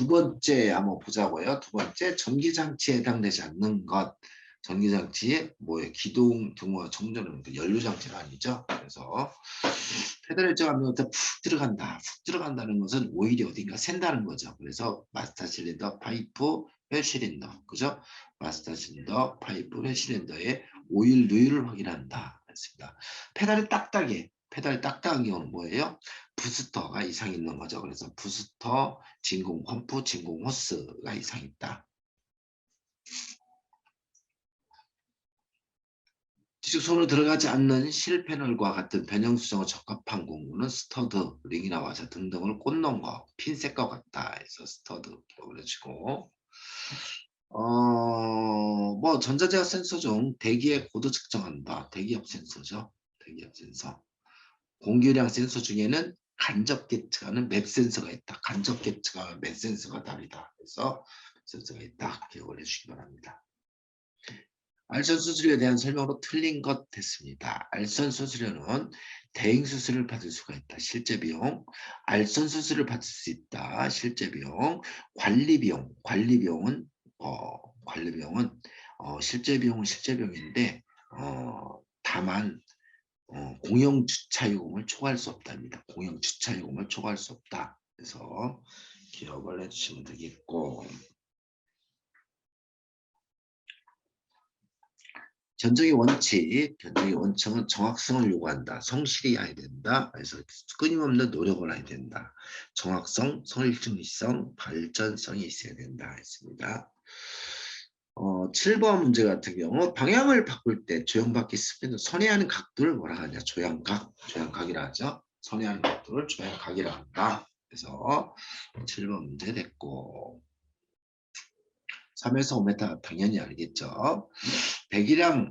두 번째 한번 보자고요. 두 번째, 전기장치에 해당되지 않는 것. 전기장치에 뭐예요? 기동, 등화, 청전은 연료장치는 아니죠. 그래서 페달을 정하면 푹 들어간다. 푹 들어간다는 것은 오일이 어딘가 샌다는 거죠. 그래서 마스터 실린더, 파이프, 회 실린더, 그죠? 마스터 실린더, 파이프, 회 실린더의 오일 누유를 확인한다. 했습니다. 페달이 딱딱해. 페달이 딱딱한 경우는 뭐예요? 부스터가 이상 있는 거죠. 그래서 부스터, 진공 펌프, 진공 호스가 이상 있다. 뒤쪽 손으로 들어가지 않는 실패널과 같은 변형 수정에 적합한 공구는 스터드, 링이나 와셔 등등을 꽂는 거, 핀셋과 같다 해서 스터드 그래가지고 뭐 전자제어 센서 중 대기의 고도 측정한다. 대기압 센서죠. 대기압 센서. 공기량 센서 중에는 간접 계측하는 맵 센서가 있다. 간접 계측하는 맵 센서가 다르다. 그래서 센서가 있다. 기억을 해주시기 바랍니다. 알선 수수료에 대한 설명으로 틀린 것 됐습니다. 알선 수수료는 대행 수수료를 받을 수가 있다. 실제 비용. 알선 수수료를 받을 수 있다. 실제 비용. 관리 비용. 관리비용은 실제 비용은 실제 비용인데 다만 공영 주차 요금을 초과할 수 없답니다. 공영 주차 요금을 초과할 수 없다. 그래서 기억을 해주시면 되겠고. 견적의 원칙은 정확성을 요구한다. 성실히 해야 된다. 그래서 끊임없는 노력을 해야 된다. 정확성, 설득성, 발전성이 있어야 된다. 했습니다. 7번 문제 같은 경우 방향을 바꿀 때 조향바퀴 스피드 선회하는 각도를 뭐라 하냐? 조향각이라 하죠. 선회하는 각도를 조향각이라 한다. 그래서 7번 문제 됐고 3에서 5m 당연히 알겠죠.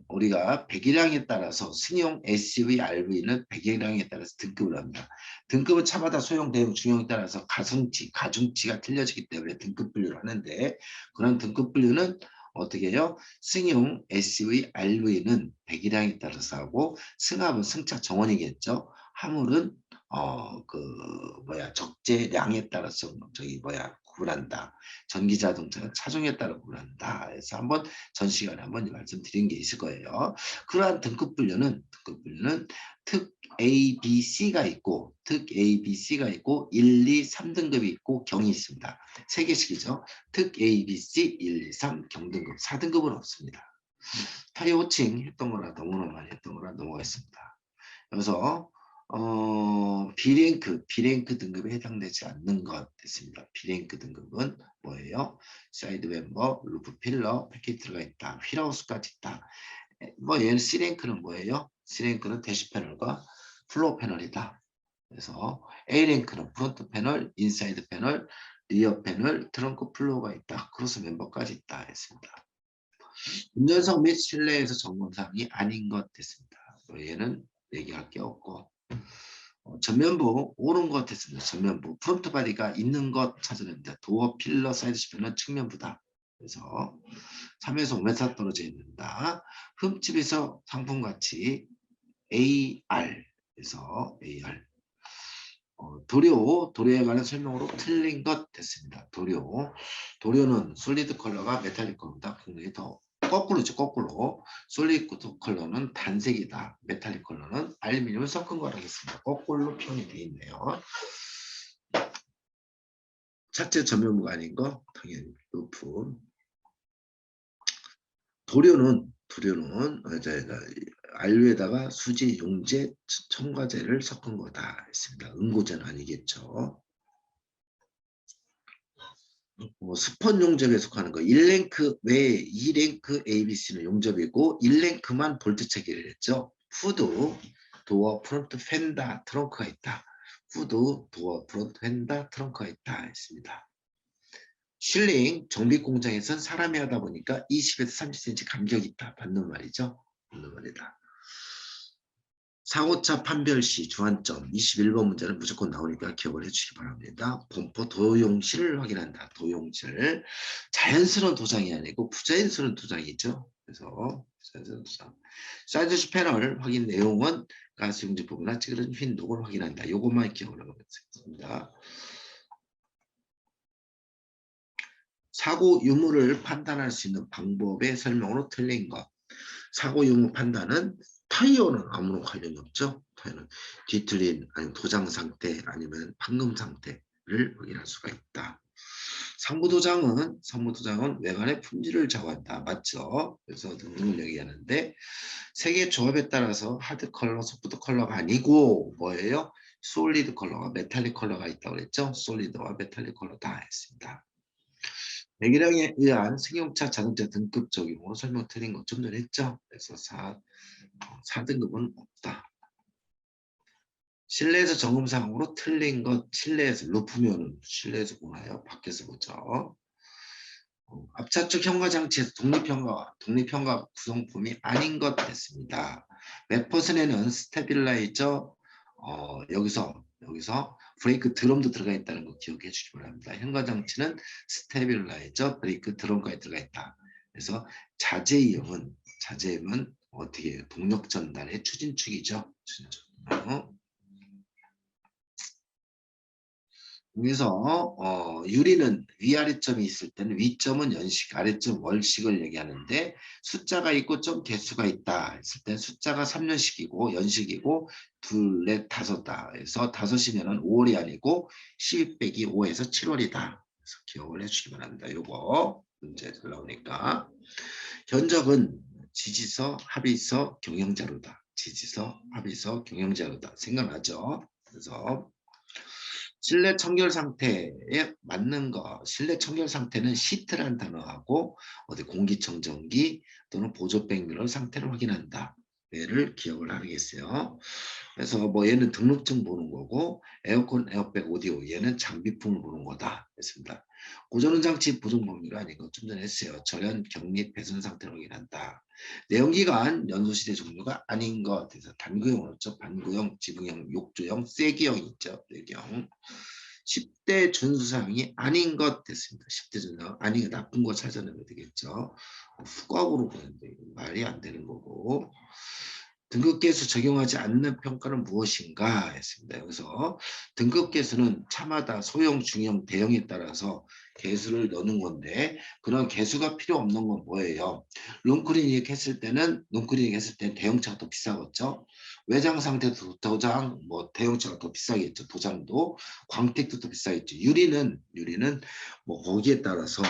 우리가 배기량에 따라서 승용 SUV, RV는 배기량에 따라서 등급을 합니다. 등급은 차마다 소형, 대형, 중형에 따라서 가중치가 틀려지기 때문에 등급 분류를 하는데 그런 등급 분류는 어떻게 해요? 승용, SUV, RV는 배기량에 따라서 하고 승합은 승차 정원이겠죠. 화물은 적재량에 따라서 구분한다. 전기자동차는 차종에 따라 구분한다. 그래서 한번 전 시간에 한번 말씀드린 게 있을 거예요. 그러한 등급 분류는 특 A, B, C가 있고 1, 2, 3등급이 있고 경이 있습니다. 3개씩이죠. 특 A, B, C, 1, 2, 3 경등급, 4등급은 없습니다. 타이어 호칭 했던 거라 너무나 많이 했던 거라 넘어가겠습니다. 그래서 B랭크 등급에 해당되지 않는 것 됐습니다. B랭크 등급은 뭐예요? 사이드 멤버, 루프 필러, 패킷 들어가 있다. 휠하우스까지 있다. 얘는 C랭크는 뭐예요? C랭크는 대시 패널과 플로어 패널이다. 그래서 A랭크는 프론트 패널, 인사이드 패널, 리어 패널, 트렁크 플로어가 있다. 크로스 멤버까지 있다 했습니다. 운전석 및 실내에서 점검사항이 아닌 것 됐습니다. 얘는 얘기할 게 없고 전면부 옳은 것 됐습니다. 전면부 프론트 바디가 있는 것 찾아냅니다. 도어, 필러, 사이드 시프는 측면부다. 그래서 3에서 5m 떨어져 있는다. 흠집에서 상품 가치 AR 그래서 AR 도료에 관한 설명으로 틀린 것 됐습니다. 도료는 솔리드 컬러가 메탈릭 컬러보다 굉장히 더 거꾸로죠. 거꾸로 솔리드 컬러는 단색이다. 메탈릭 컬러는 알루미늄을 섞은 거라 하겠습니다. 거꾸로 표현이 되어 있네요. 차체 전면부가 아닌 거 당연히 루프. 도료는 알루에다가 수지, 용제, 첨가제를 섞은 거다 했습니다. 응고제는 아니겠죠. 스펀 용접에 속하는 거 1랭크 외에 2랭크 ABC는 용접이고 1랭크만 볼트 체계를 했죠. 후드, 도어, 프론트, 펜다, 트렁크가 있다. 후드, 도어, 프론트, 펜다, 트렁크가 있다 했습니다. 실링, 정비 공장에선 사람이 하다 보니까 20에서 30cm 간격이 있다. 맞는 말이죠. 맞는 말이다. 사고차 판별 시 주안점 21번 문제는 무조건 나오니까 기억을 해주시기 바랍니다. 범퍼 도용실을 확인한다. 도용실. 자연스러운 도장이 아니고 부자연스러운 도장이죠. 그래서 자연스러운 도장. 사이드 패널 확인 내용은 가스 용지 부분이나 찌그러진 흰 녹을 확인한다. 요것만 기억을 하고 있습니다. 사고 유무를 판단할 수 있는 방법의 설명으로 틀린 것. 사고 유무 판단은 타이어는 아무런 관련이 없죠. 타이어는 뒤틀린 아니면 도장 상태 아니면 판금 상태를 확인할 수가 있다. 상부도장은 외관의 품질을 좌우한다. 맞죠? 그래서 등등을 얘기하는데 색의 조합에 따라서 하드 컬러, 소프트 컬러가 아니고 뭐예요? 솔리드 컬러와 메탈릭 컬러가 있다고 그랬죠? 솔리드와 메탈릭 컬러 다 했습니다. 배기량에 의한 승용차 자동차 등급 적용으로 설명드린 것 좀 전에 했죠? 그래서 4등급은 없다. 실내에서 점검사항으로 틀린 것, 실내에서 루프면은 실내에서 보나요? 밖에서 보죠. 앞차측 현가장치에서 독립현가 구성품이 아닌 것 됐습니다. 맥퍼슨에는 스테빌라이저 여기서 브레이크 드럼도 들어가 있다는 거 기억해 주시기 바랍니다. 현가장치는 스테빌라이저, 브레이크 드럼까지 들어가 있다. 그래서 자재이용은 어떻게 해요? 동력 전달의 추진축이죠. 그래서 유리는 위아래점이 있을 때는 위점은 연식, 아래점 월식을 얘기하는데 숫자가 있고 점 개수가 있다 했을 때 숫자가 3년식이고 연식이고 둘, 넷, 다섯다. 그래서 다섯이면은 5월이 아니고 12 빼기 5에서 7월이다. 그래서 기억을 해주시기 바랍니다. 요거 문제 나오니까 견적은 지지서, 합의서, 경영자료다. 지지서, 합의서, 경영자료다. 생각나죠? 그래서 실내 청결 상태에 맞는 거, 실내 청결 상태는 시트란 단어하고 어디 공기청정기 또는 보조백미러 상태를 확인한다. 얘를 기억을 하겠어요. 그래서 뭐 얘는 등록증 보는 거고 에어컨, 에어백, 오디오 얘는 장비품을 보는 거다 했습니다. 고전원 장치 보존 범위가 아닌 거 좀 전에 했어요. 절연, 격립, 배선 상태를 확인한다. 내연기관 연소시대 종류가 아닌 것 그래서 단구형 어죠 반구형, 지붕형, 욕조형, 쐐기형 있죠. 쐐기형. 10대 준수사항이 아닌 것 됐습니다. 10대 준수사항 아닌 것 나쁜 거 찾아내면 되겠죠. 후각으로 보는데 말이 안 되는 거고 등급계수 적용하지 않는 평가는 무엇인가 했습니다. 여기서 등급계수는 차마다 소형, 중형, 대형에 따라서 개수를 넣는 건데 그런 개수가 필요 없는 건 뭐예요? 룸클리닉 했을 때는 대형차가 더 비싸겠죠. 외장 상태 도장 뭐 대형차가 더 비싸겠죠. 도장도 광택도 더 비싸겠죠. 유리는 뭐 거기에 따라서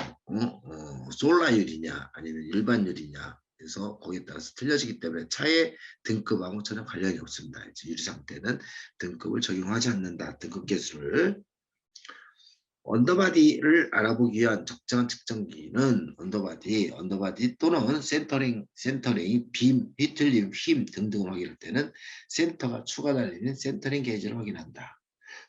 솔라 유리냐 아니면 일반 유리냐 그래서 거기에 따라서 틀려지기 때문에 차의 등급하고 전혀 관련이 없습니다. 유리 상태는 등급을 적용하지 않는다. 등급 계수를 언더바디를 알아보기 위한 적정한 측정기는 언더바디 또는 센터링, 빔, 휘틀림, 힘 등등을 확인할 때는 센터가 추가 달리는 센터링 게이지를 확인한다.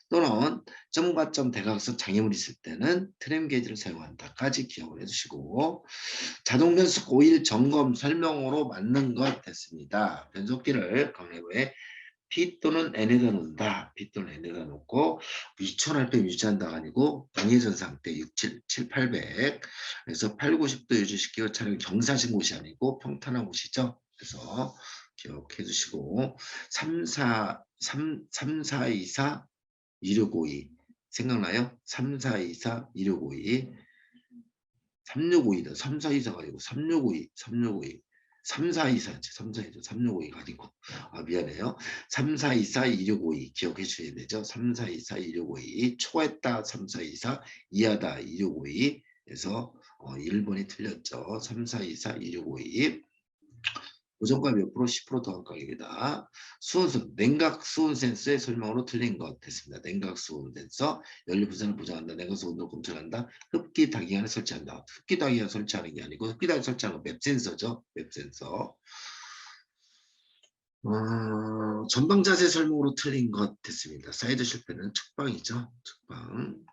또는 점과 점 대각선 장애물이 있을 때는 트램 게이지를 사용한다까지 기억을 해주시고 자동 변속 오일 점검 설명으로 맞는 것 됐습니다. 변속기를 강내부에 P 또는 N에다 놓는다. P 또는 N에다 놓고 2000rpm 유지한다가 아니고 방해전 상태 6, 7, 7, 800 그래서 8, 90도 유지시키고 차량 경사진 곳이 아니고 평탄한 곳이죠. 그래서 기억해 주시고 3424 2652 생각나요? 3424 2652 3652다. 3424가 아니고 3652 3424가 아니고 미안해요. 3424 2652 기억해 주셔야 되죠. 3424 2652 초했다 3424 이하다 2652 그래서 1번이 틀렸죠. 3424 2652 고정가 몇 프로? 10% 더한 가격이다. 수온선, 냉각 수온 센서의 설명으로 틀린 것 됐습니다. 냉각 수온 센서, 연료 분산을 보장한다. 냉각 수온 온도를 검출한다. 흡기 다기관을 설치한다. 흡기 다기관 설치하는 게 아니고 흡기 다기관 설치하는 건 맵 센서죠. 맵 센서. 전방 자세 설명으로 틀린 것 됐습니다. 사이드 실패는 측방이죠. 측방.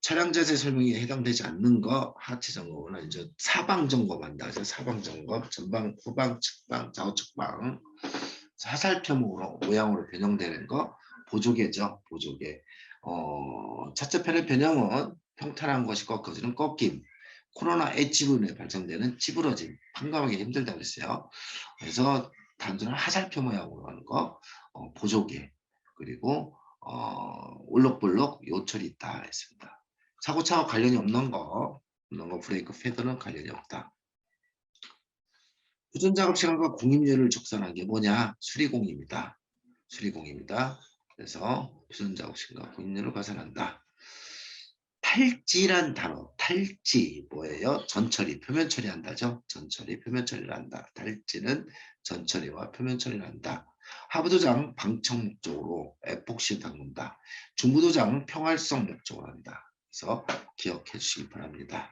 차량 자세 설명에 해당되지 않는 거 하체 점검은 아니죠. 사방 점검한다. 사방 점검, 전방, 후방, 측방, 좌우 측방. 화살표으로 모양으로 변형되는 거 보조개죠. 보조개. 차체 편의 변형은 평탄한 것이 꺾어지는 꺾임. 코로나 H분에 발생되는 찌부러짐. 판가하기 힘들다고 했어요. 그래서 단순한 화살표 모양으로 하는 거 보조개. 그리고 올록볼록 요철이 있다 했습니다. 사고차와 관련이 없는 거 브레이크 패드는 관련이 없다. 표준 작업 시간과 공임료를 적산한 게 뭐냐? 수리공입니다. 수리공입니다. 그래서 표준 작업 시간과 공임료를 계산한다. 탈지란 단어, 탈지 뭐예요? 전처리, 표면 처리한다죠. 전처리, 표면 처리를 한다. 탈지는 전처리와 표면 처리를 한다. 하부도장 방청 목적으로 에폭시 담근다. 중부도장 평활성 목적으로 한다. 그래서 기억해 주시기 바랍니다.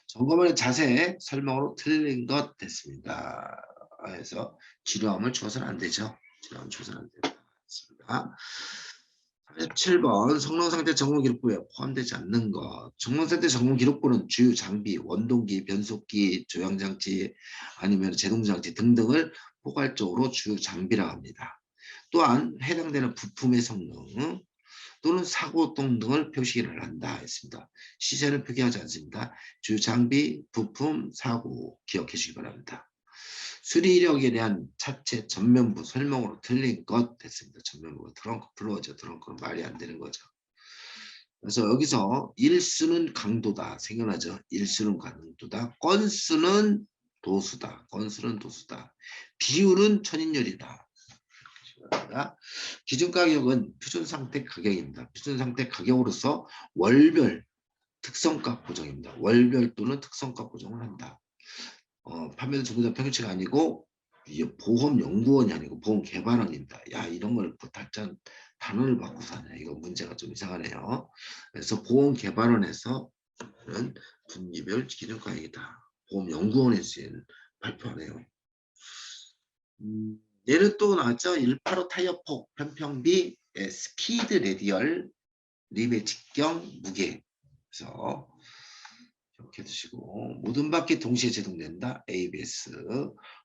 점검원의 자세 설명으로 틀린 것 됐습니다. 그래서 지루함을 줘서는 안 되죠. 지루함을 줘서는 안 된다. 37번 성능상태 점검기록부에 포함되지 않는 것. 성능상태 점검기록부는 주요 장비, 원동기, 변속기, 조향장치 아니면 제동장치 등등을 포괄적으로 주요 장비라고 합니다. 또한 해당되는 부품의 성능 또는 사고 등을 표시를 한다 했습니다. 시세를 표기하지 않습니다. 주요 장비, 부품, 사고 기억해 주시기 바랍니다. 수리 이력에 대한 차체 전면부 설명으로 틀린 것 됐습니다. 전면부가 트렁크 플로어죠. 트렁크는 말이 안 되는 거죠. 그래서 여기서 일수는 강도다. 생각나죠? 일수는 강도다. 건수는 도수다. 건수는 도수다. 비율은 천인율이다. 기준가격은 표준상태 가격입니다. 표준상태 가격으로서 월별 특성값 고정입니다. 월별 또는 특성값 고정을 한다. 판매는 전부 다 평균치가 아니고 보험연구원이 아니고 보험개발원입니다. 야 이런 걸 단어를 바꾸서 하네. 이거 문제가 좀 이상하네요. 그래서 보험개발원에서 분기별 기준가격이다. 보험연구원에서 발표하네요. 얘는 또 나왔죠. 185 타이어폭 편평비 스피드 레디얼 립의 직경 무게. 그래서 이렇게 두시고 모든 바퀴 동시에 제동된다. ABS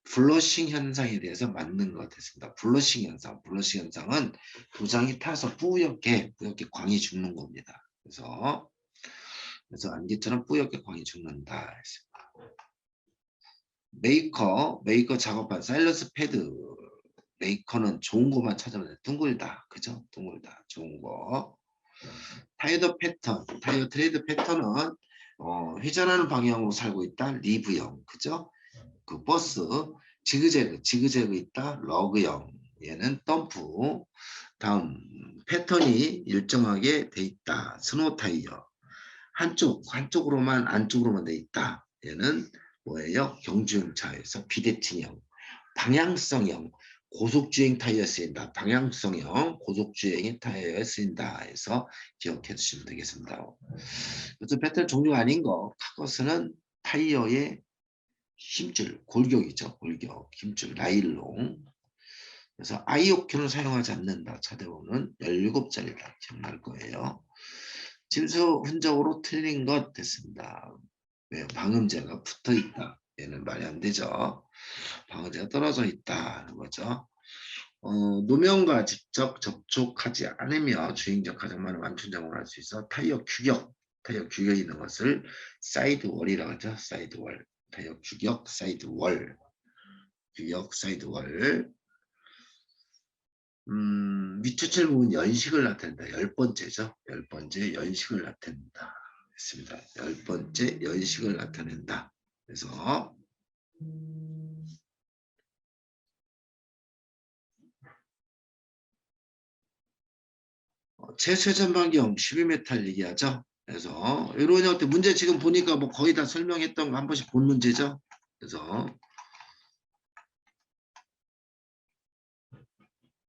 블러싱 현상에 대해서 맞는 것 같습니다. 블러싱 현상. 블러싱 현상은 도장이 타서 뿌옇게 광이 죽는 겁니다. 그래서 안개처럼 뿌옇게 광이 죽는다 했습니다. 메이커 작업한 사일러스 패드 메이커는 좋은 것만 찾아보면 둥글다. 그죠? 둥글다. 좋은 거. 타이어 패턴. 타이어 트레이드 패턴은 회전하는 방향으로 살고 있다. 리브형. 그죠? 그 버스. 지그재그 있다. 러그형. 얘는 덤프. 다음 패턴이 일정하게 돼 있다. 스노우 타이어. 한쪽으로만 안쪽으로만 돼 있다. 얘는 뭐예요? 경주용차에서 비대칭형. 방향성형. 고속주행 타이어에 쓰인다. 방향성형 고속주행의 타이어에 쓰인다 해서 기억해 주시면 되겠습니다. 그래서 패턴 종류가 아닌 거 카거스는 타이어의 힘줄, 골격이죠. 골격, 힘줄, 나일론. 그래서 아이오큐는 사용하지 않는다. 차대로는 17자리다. 기억날 거예요. 침수 흔적으로 틀린 것 됐습니다. 왜요? 방음제가 붙어 있다. 얘는 말이 안 되죠. 방음제가 떨어져 있다는 거죠. 노면과 직접 접촉하지 않으며 주행적 가장 많은 완충작용을 할 수 있어 타이어 규격이 있는 것을 사이드월이라고 하죠. 사이드월. 타이어 규격, 사이드월. 규격, 사이드월. 밑추출 부분 연식을 나타낸다. 10번째죠. 10번째 연식을 나타낸다. 했습니다. 10번째 연식을 나타낸다. 그래서 최소 전반경 12m 얘기하죠. 그래서 이런 형태 문제 지금 보니까 뭐 거의 다 설명했던 거 한 번씩 본 문제죠. 그래서